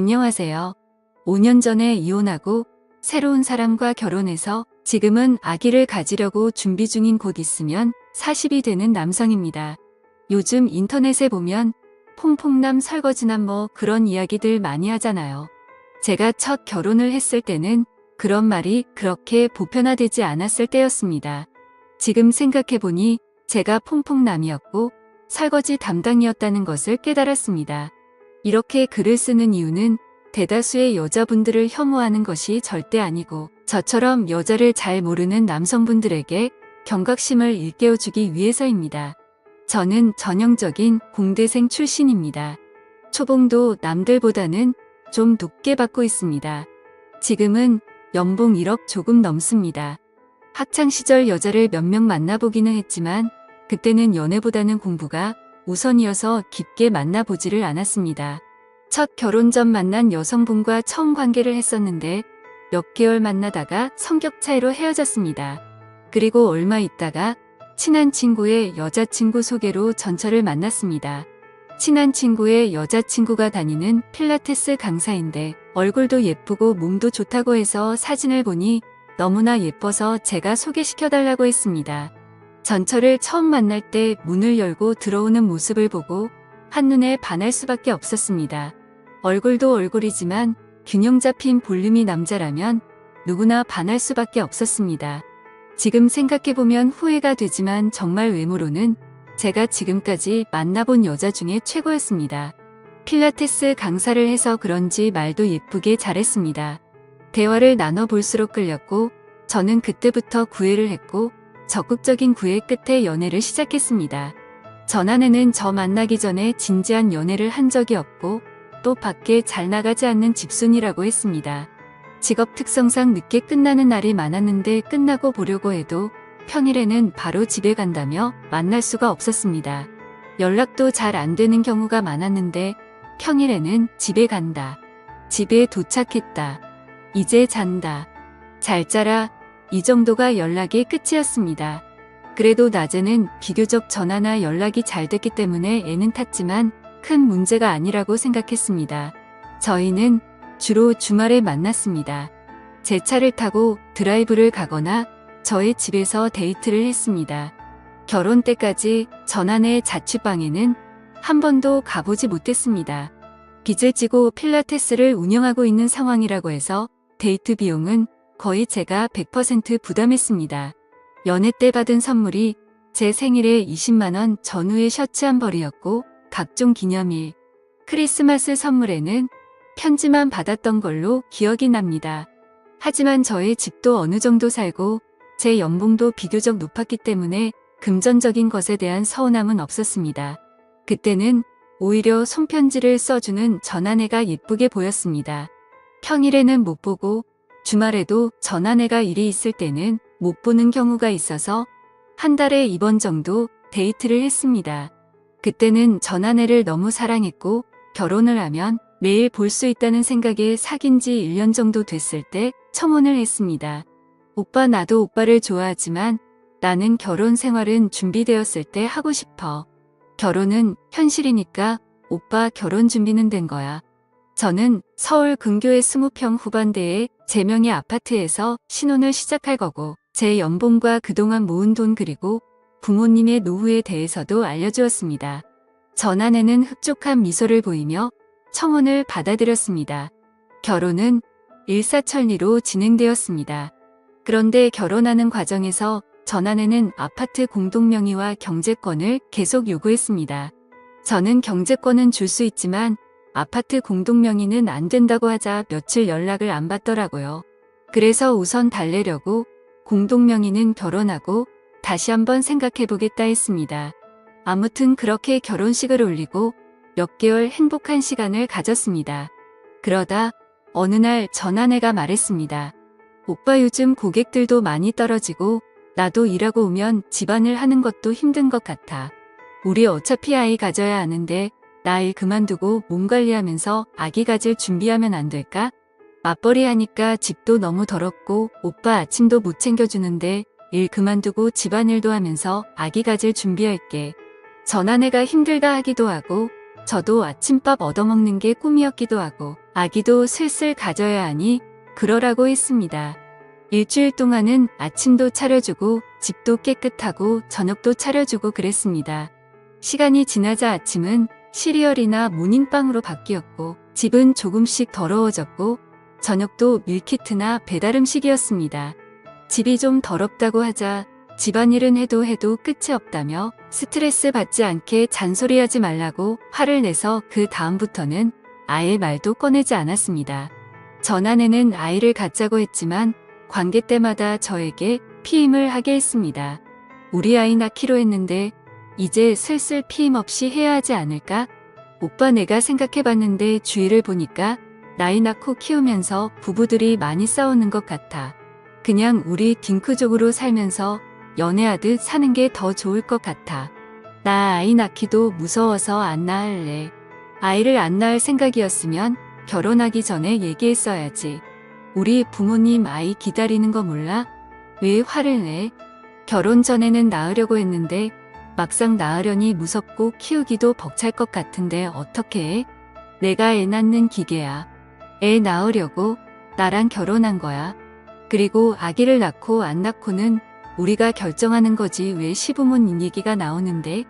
안녕하세요. 5년 전에 이혼하고 새로운 사람과 결혼해서 지금은 아기를 가지려고 준비 중인 곧 있으면 40이 되는 남성입니다. 요즘 인터넷에 보면 퐁퐁남 설거지남 뭐 그런 이야기들 많이 하잖아요. 제가 첫 결혼을 했을 때는 그런 말이 그렇게 보편화되지 않았을 때였습니다. 지금 생각해보니 제가 퐁퐁남이었고 설거지 담당이었다는 것을 깨달았습니다. 이렇게 글을 쓰는 이유는 대다수의 여자분들을 혐오하는 것이 절대 아니고 저처럼 여자를 잘 모르는 남성분들에게 경각심을 일깨워주기 위해서입니다. 저는 전형적인 공대생 출신입니다. 초봉도 남들보다는 좀 높게 받고 있습니다. 지금은 연봉 1억 조금 넘습니다. 학창시절 여자를 몇 명 만나보기는 했지만 그때는 연애보다는 공부가 우선이어서 깊게 만나보지를 않았습니다. 첫 결혼 전 만난 여성분과 처음 관계를 했었는데 몇 개월 만나다가 성격 차이로 헤어졌습니다. 그리고 얼마 있다가 친한 친구의 여자친구 소개로 전철을 만났습니다. 친한 친구의 여자친구가 다니는 필라테스 강사인데 얼굴도 예쁘고 몸도 좋다고 해서 사진을 보니 너무나 예뻐서 제가 소개시켜달라고 했습니다. 전철을 처음 만날 때 문을 열고 들어오는 모습을 보고 한눈에 반할 수밖에 없었습니다. 얼굴도 얼굴이지만 균형 잡힌 볼륨이 남자라면 누구나 반할 수밖에 없었습니다. 지금 생각해보면 후회가 되지만 정말 외모로는 제가 지금까지 만나본 여자 중에 최고였습니다. 필라테스 강사를 해서 그런지 말도 예쁘게 잘했습니다. 대화를 나눠볼수록 끌렸고 저는 그때부터 구애를 했고 적극적인 구애 끝에 연애를 시작했습니다. 전 아내는 저 만나기 전에 진지한 연애를 한 적이 없고 또 밖에 잘 나가지 않는 집순이라고 했습니다. 직업 특성상 늦게 끝나는 날이 많았는데 끝나고 보려고 해도 평일에는 바로 집에 간다며 만날 수가 없었습니다. 연락도 잘 안 되는 경우가 많았는데 평일에는 집에 간다. 집에 도착했다. 이제 잔다. 잘 자라. 이 정도가 연락의 끝이었습니다. 그래도 낮에는 비교적 전화나 연락이 잘 됐기 때문에 애는 탔지만 큰 문제가 아니라고 생각했습니다. 저희는 주로 주말에 만났습니다. 제 차를 타고 드라이브를 가거나 저의 집에서 데이트를 했습니다. 결혼 때까지 전 아내의 자취방에는 한 번도 가보지 못했습니다. 빚을 지고 필라테스를 운영하고 있는 상황이라고 해서 데이트 비용은 거의 제가 100% 부담했습니다. 연애 때 받은 선물이 제 생일에 20만 원 전후의 셔츠 한 벌이었고 각종 기념일, 크리스마스 선물에는 편지만 받았던 걸로 기억이 납니다. 하지만 저의 집도 어느 정도 살고 제 연봉도 비교적 높았기 때문에 금전적인 것에 대한 서운함은 없었습니다. 그때는 오히려 손편지를 써주는 전 아내가 예쁘게 보였습니다. 평일에는 못 보고 주말에도 전 아내가 일이 있을 때는 못 보는 경우가 있어서 한 달에 2번 정도 데이트를 했습니다. 그때는 전 아내를 너무 사랑했고 결혼을 하면 매일 볼 수 있다는 생각에 사귄 지 1년 정도 됐을 때 청혼을 했습니다. 오빠 나도 오빠를 좋아하지만 나는 결혼 생활은 준비되었을 때 하고 싶어. 결혼은 현실이니까 오빠 결혼 준비는 된 거야. 저는 서울 근교의 20평 후반대의 제 명의 아파트에서 신혼을 시작할 거고 제 연봉과 그동안 모은 돈 그리고 부모님의 노후에 대해서도 알려주었습니다. 전 아내는 흡족한 미소를 보이며 청혼을 받아들였습니다. 결혼은 일사천리로 진행되었습니다. 그런데 결혼하는 과정에서 전 아내는 아파트 공동명의와 경제권을 계속 요구했습니다. 저는 경제권은 줄 수 있지만 아파트 공동명의는 안 된다고 하자 며칠 연락을 안 받더라고요. 그래서 우선 달래려고 공동명의는 결혼하고 다시 한번 생각해보겠다 했습니다. 아무튼 그렇게 결혼식을 올리고 몇 개월 행복한 시간을 가졌습니다. 그러다 어느 날 전 아내가 말했습니다. 오빠 요즘 고객들도 많이 떨어지고 나도 일하고 오면 집안을 하는 것도 힘든 것 같아. 우리 어차피 아이 가져야 하는데 나 일 그만두고 몸 관리하면서 아기 가질 준비하면 안 될까? 맞벌이 하니까 집도 너무 더럽고 오빠 아침도 못 챙겨주는데 일 그만두고 집안일도 하면서 아기 가질 준비할게. 전 아내가 힘들다 하기도 하고 저도 아침밥 얻어먹는 게 꿈이었기도 하고 아기도 슬슬 가져야 하니 그러라고 했습니다. 일주일 동안은 아침도 차려주고 집도 깨끗하고 저녁도 차려주고 그랬습니다. 시간이 지나자 아침은 시리얼이나 모닝빵으로 바뀌었고 집은 조금씩 더러워졌고 저녁도 밀키트나 배달 음식이었습니다. 집이 좀 더럽다고 하자 집안일은 해도 끝이 없다며 스트레스 받지 않게 잔소리하지 말라고 화를 내서 그 다음부터는 아예 말도 꺼내지 않았습니다. 전 아내는 아이를 갖자고 했지만 관계 때마다 저에게 피임을 하게 했습니다. 우리 아이 낳기로 했는데 이제 슬슬 피임 없이 해야 하지 않을까? 오빠 내가 생각해봤는데 주위를 보니까 나이 낳고 키우면서 부부들이 많이 싸우는 것 같아. 그냥 우리 딩크족으로 살면서 연애하듯 사는 게 더 좋을 것 같아. 나 아이 낳기도 무서워서 안 낳을래. 아이를 안 낳을 생각이었으면 결혼하기 전에 얘기했어야지. 우리 부모님 아이 기다리는 거 몰라? 왜 화를 내? 결혼 전에는 낳으려고 했는데 막상 낳으려니 무섭고 키우기도 벅찰 것 같은데 어떻게 해? 내가 애 낳는 기계야. 애 낳으려고 나랑 결혼한 거야. 그리고 아기를 낳고 안 낳고는 우리가 결정하는 거지 왜 시부모님 얘기가 나오는데?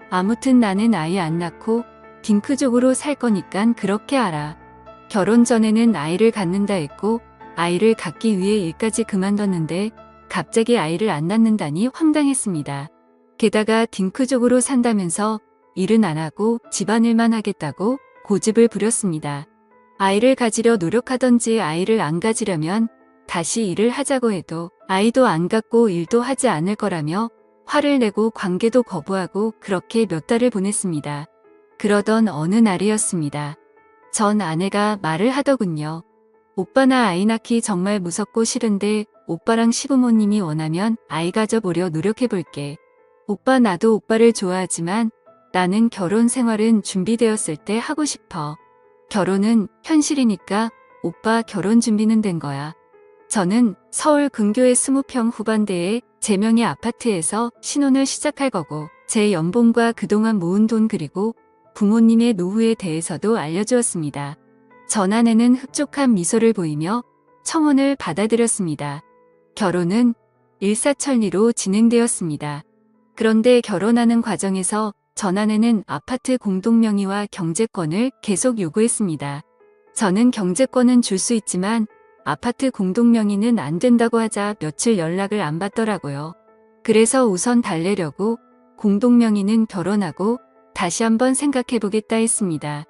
아무튼 나는 아이 안 낳고 딩크족으로 살 거니깐 그렇게 알아. 결혼 전에는 아이를 갖는다 했고 아이를 갖기 위해 일까지 그만뒀는데 갑자기 아이를 안 낳는다니 황당했습니다. 게다가 딩크족으로 산다면서 일은 안 하고 집안일만 하겠다고 고집을 부렸습니다. 아이를 가지려 노력하던지 아이를 안 가지려면 다시 일을 하자고 해도 아이도 안 갖고 일도 하지 않을 거라며 화를 내고 관계도 거부하고 그렇게 몇 달을 보냈습니다. 그러던 어느 날이었습니다. 전 아내가 말을 하더군요. 오빠 나 아이 낳기 정말 무섭고 싫은데 오빠랑 시부모님이 원하면 아이 가져보려 노력해볼게. 오빠 나도 오빠를 좋아하지만 나는 결혼 생활은 준비되었을 때 하고 싶어. 결혼은 현실이니까 오빠 결혼 준비는 된 거야. 저는 서울 근교의 20평 후반대의 제 명의 아파트에서 신혼을 시작할 거고 제 연봉과 그동안 모은 돈 그리고 부모님의 노후에 대해서도 알려주었습니다. 전 아내는 흡족한 미소를 보이며 청혼을 받아들였습니다. 결혼은 일사천리로 진행되었습니다. 그런데 결혼하는 과정에서 전 아내는 아파트 공동명의와 경제권을 계속 요구했습니다. 저는 경제권은 줄 수 있지만 아파트 공동명의는 안 된다고 하자 며칠 연락을 안 받더라고요. 그래서 우선 달래려고 공동명의는 결혼하고 다시 한번 생각해보겠다 했습니다.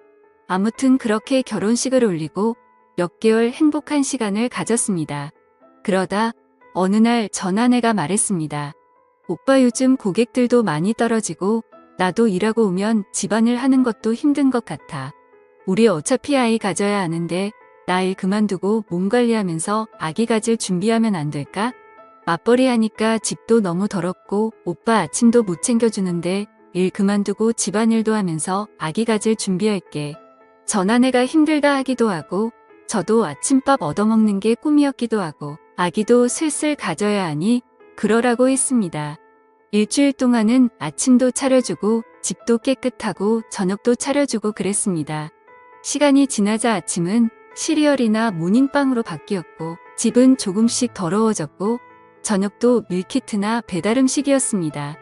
아무튼 그렇게 결혼식을 올리고 몇 개월 행복한 시간을 가졌습니다. 그러다 어느 날 전 아내가 말했습니다. 오빠 요즘 고객들도 많이 떨어지고 나도 일하고 오면 집안일 하는 것도 힘든 것 같아. 우리 어차피 아이 가져야 하는데 나 일 그만두고 몸 관리하면서 아기 가질 준비하면 안 될까? 맞벌이 하니까 집도 너무 더럽고 오빠 아침도 못 챙겨주는데 일 그만두고 집안일도 하면서 아기 가질 준비할게. 전 아내가 힘들다 하기도 하고 저도 아침밥 얻어먹는 게 꿈이었기도 하고 아기도 슬슬 가져야 하니 그러라고 했습니다. 일주일 동안은 아침도 차려주고 집도 깨끗하고 저녁도 차려주고 그랬습니다. 시간이 지나자 아침은 시리얼이나 모닝빵으로 바뀌었고 집은 조금씩 더러워졌고 저녁도 밀키트나 배달 음식이었습니다.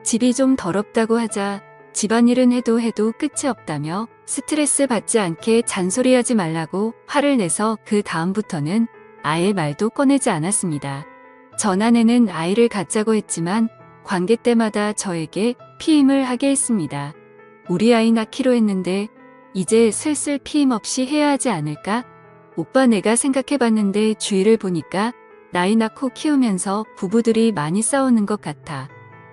집이 좀 더럽다고 하자 집안일은 해도 끝이 없다며 스트레스 받지 않게 잔소리하지 말라고 화를 내서 그 다음부터는 아예 말도 꺼내지 않았습니다. 전 아내는 아이를 갖자고 했지만 관계 때마다 저에게 피임을 하게 했습니다. 우리 아이 낳기로 했는데 이제 슬슬 피임 없이 해야 하지 않을까? 오빠 내가 생각해봤는데 주위를 보니까 나이 낳고 키우면서 부부들이 많이 싸우는 것 같아.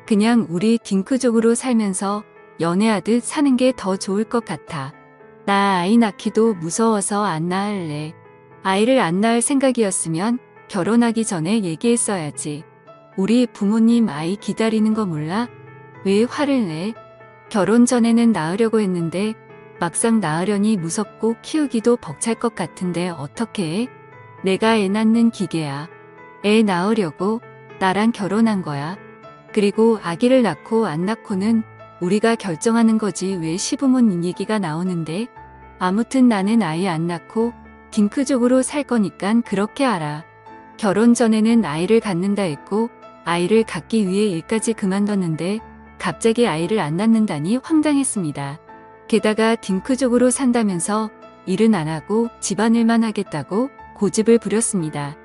그냥 우리 딩크족으로 살면서 연애하듯 사는 게 더 좋을 것 같아. 나 아이 낳기도 무서워서 안 낳을래. 아이를 안 낳을 생각이었으면 결혼하기 전에 얘기했어야지. 우리 부모님 아이 기다리는 거 몰라? 왜 화를 내? 결혼 전에는 낳으려고 했는데 막상 낳으려니 무섭고 키우기도 벅찰 것 같은데 어떻게 해? 내가 애 낳는 기계야. 애 낳으려고 나랑 결혼한 거야. 그리고 아기를 낳고 안 낳고는 우리가 결정하는 거지 왜 시부모님 얘기가 나오는데. 아무튼 나는 아이 안 낳고 딩크족으로 살 거니깐 그렇게 알아. 결혼 전에는 아이를 갖는다 했고 아이를 갖기 위해 일까지 그만뒀는데 갑자기 아이를 안 낳는다니 황당했습니다. 게다가 딩크족으로 산다면서 일은 안 하고 집안일만 하겠다고 고집을 부렸습니다.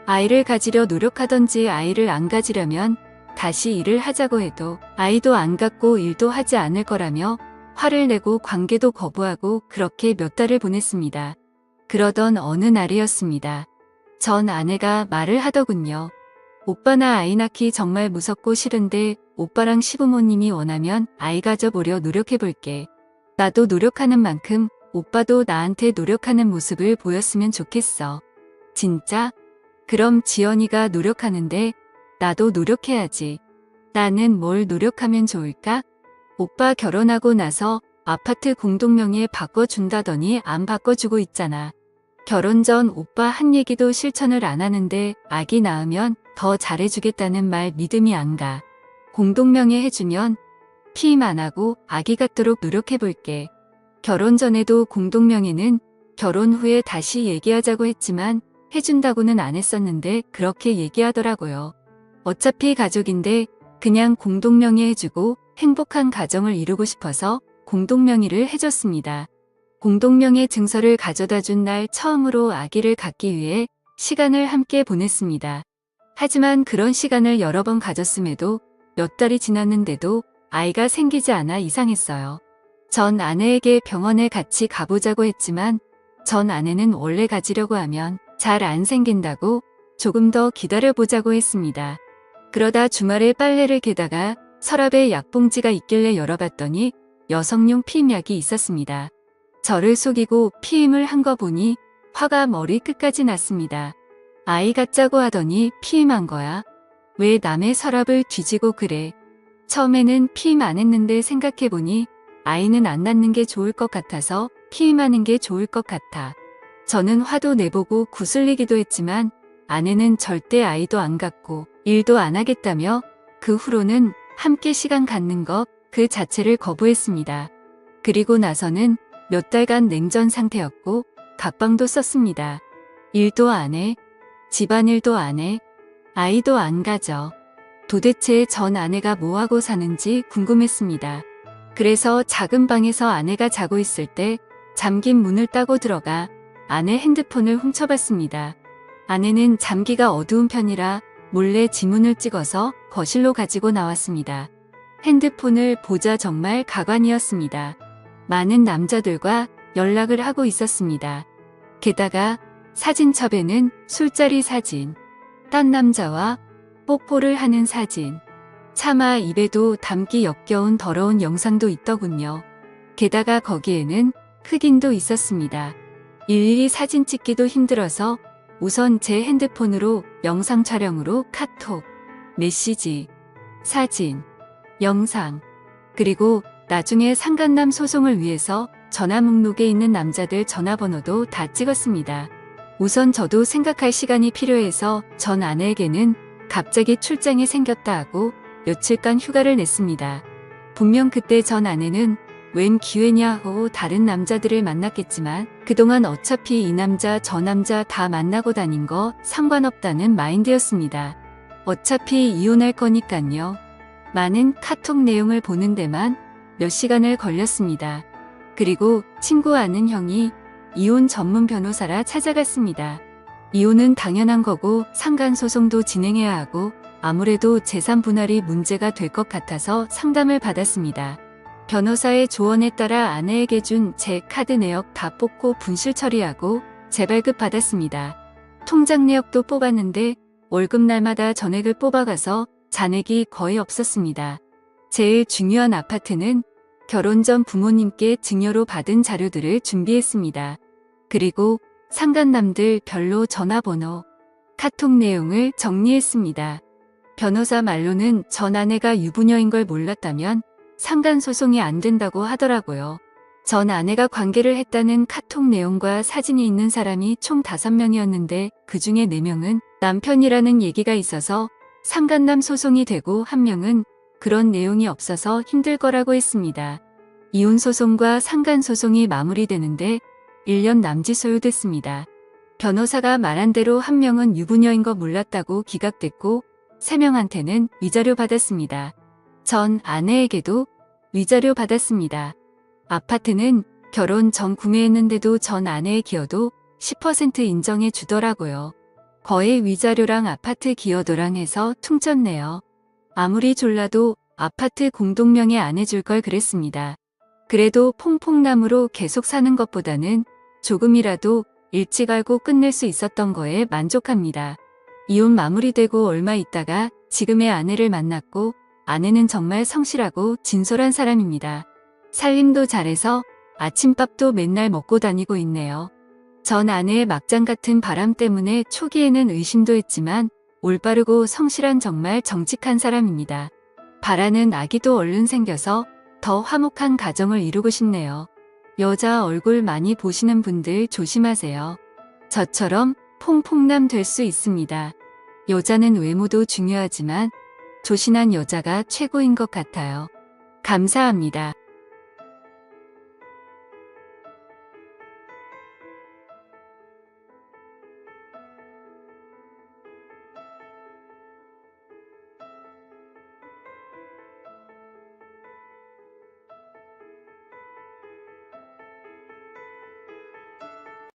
아이를 가지려 노력하던지 아이를 안 가지려면 다시 일을 하자고 해도 아이도 안 갖고 일도 하지 않을 거라며 화를 내고 관계도 거부하고 그렇게 몇 달을 보냈습니다. 그러던 어느 날이었습니다. 전 아내가 말을 하더군요. 오빠 나 아이 낳기 정말 무섭고 싫은데 오빠랑 시부모님이 원하면 아이 가져보려 노력해볼게. 나도 노력하는 만큼 오빠도 나한테 노력하는 모습을 보였으면 좋겠어. 진짜? 그럼 지연이가 노력하는데 나도 노력해야지. 나는 뭘 노력하면 좋을까? 오빠 결혼하고 나서 아파트 공동명의에 바꿔준다더니 안 바꿔주고 있잖아. 결혼 전 오빠 한 얘기도 실천을 안 하는데 아기 낳으면 더 잘해주겠다는 말 믿음이 안 가. 공동명의 해주면 피임 안 하고 아기 갖도록 노력해볼게. 결혼 전에도 공동명의는 결혼 후에 다시 얘기하자고 했지만 해준다고는 안 했었는데 그렇게 얘기하더라고요. 어차피 가족인데 그냥 공동명의 해주고 행복한 가정을 이루고 싶어서 공동명의를 해줬습니다. 공동명의 증서를 가져다 준 날 처음으로 아기를 갖기 위해 시간을 함께 보냈습니다. 하지만 그런 시간을 여러 번 가졌음에도 몇 달이 지났는데도 아이가 생기지 않아 이상했어요. 전 아내에게 병원에 같이 가보자고 했지만 전 아내는 원래 가지려고 하면 잘 안 생긴다고 조금 더 기다려보자고 했습니다. 그러다 주말에 빨래를 개다가 서랍에 약봉지가 있길래 열어봤더니 여성용 피임약이 있었습니다. 저를 속이고 피임을 한 거 보니 화가 머리 끝까지 났습니다. 아이 갖자고 하더니 피임한 거야. 왜 남의 서랍을 뒤지고 그래. 처음에는 피임 안 했는데 생각해보니 아이는 안 낳는 게 좋을 것 같아서 피임하는 게 좋을 것 같아. 저는 화도 내보고 구슬리기도 했지만 아내는 절대 아이도 안 갖고 일도 안 하겠다며 그 후로는 함께 시간 갖는 것 그 자체를 거부했습니다. 그리고 나서는 몇 달간 냉전 상태였고 각방도 썼습니다. 일도 안 해, 집안일도 안 해, 아이도 안 가져. 도대체 전 아내가 뭐하고 사는지 궁금했습니다. 그래서 작은 방에서 아내가 자고 있을 때 잠긴 문을 따고 들어가 아내 핸드폰을 훔쳐봤습니다. 아내는 잠기가 어두운 편이라 몰래 지문을 찍어서 거실로 가지고 나왔습니다. 핸드폰을 보자 정말 가관이었습니다. 많은 남자들과 연락을 하고 있었습니다. 게다가 사진첩에는 술자리 사진, 딴 남자와 뽀뽀를 하는 사진, 차마 입에도 담기 역겨운 더러운 영상도 있더군요. 게다가 거기에는 흑인도 있었습니다. 일일이 사진 찍기도 힘들어서 우선 제 핸드폰으로 영상 촬영으로 카톡, 메시지, 사진, 영상, 그리고 나중에 상간남 소송을 위해서 전화 목록에 있는 남자들 전화번호도 다 찍었습니다. 우선 저도 생각할 시간이 필요해서 전 아내에게는 갑자기 출장이 생겼다 하고 며칠간 휴가를 냈습니다. 분명 그때 전 아내는 웬 기회냐 하고 다른 남자들을 만났겠지만 그동안 어차피 이 남자 저 남자 다 만나고 다닌 거 상관없다는 마인드였습니다. 어차피 이혼할 거니깐요. 많은 카톡 내용을 보는 데만 몇 시간을 걸렸습니다. 그리고 친구 아는 형이 이혼 전문 변호사라 찾아갔습니다. 이혼은 당연한 거고 상간소송도 진행해야 하고 아무래도 재산 분할이 문제가 될 것 같아서 상담을 받았습니다. 변호사의 조언에 따라 아내에게 준 제 카드 내역 다 뽑고 분실 처리하고 재발급 받았습니다. 통장 내역도 뽑았는데 월급 날마다 전액을 뽑아가서 잔액이 거의 없었습니다. 제일 중요한 아파트는 결혼 전 부모님께 증여로 받은 자료들을 준비했습니다. 그리고 상간남들 별로 전화번호, 카톡 내용을 정리했습니다. 변호사 말로는 전 아내가 유부녀인 걸 몰랐다면 상간소송이 안 된다고 하더라고요. 전 아내가 관계를 했다는 카톡 내용과 사진이 있는 사람이 총 5명이었는데 그 중에 4명은 남편이라는 얘기가 있어서 상간남 소송이 되고 1명은 그런 내용이 없어서 힘들 거라고 했습니다. 이혼 소송과 상간 소송이 마무리되는데 1년 남짓 소요됐습니다. 변호사가 말한 대로 한 명은 유부녀인 거 몰랐다고 기각됐고 3명한테는 위자료 받았습니다. 전 아내에게도 위자료 받았습니다. 아파트는 결혼 전 구매했는데도 전 아내의 기여도 10% 인정해 주더라고요. 거의 위자료랑 아파트 기여도랑 해서 퉁쳤네요. 아무리 졸라도 아파트 공동명의 안 해줄 걸 그랬습니다. 그래도 퐁퐁남으로 계속 사는 것보다는 조금이라도 일찍 알고 끝낼 수 있었던 거에 만족합니다. 이혼 마무리되고 얼마 있다가 지금의 아내를 만났고 아내는 정말 성실하고 진솔한 사람입니다. 살림도 잘해서 아침밥도 맨날 먹고 다니고 있네요. 전 아내의 막장 같은 바람 때문에 초기에는 의심도 했지만 올바르고 성실한 정말 정직한 사람입니다. 바라는 아기도 얼른 생겨서 더 화목한 가정을 이루고 싶네요. 여자 얼굴 많이 보시는 분들 조심하세요. 저처럼 퐁퐁남 될 수 있습니다. 여자는 외모도 중요하지만 조신한 여자가 최고인 것 같아요. 감사합니다.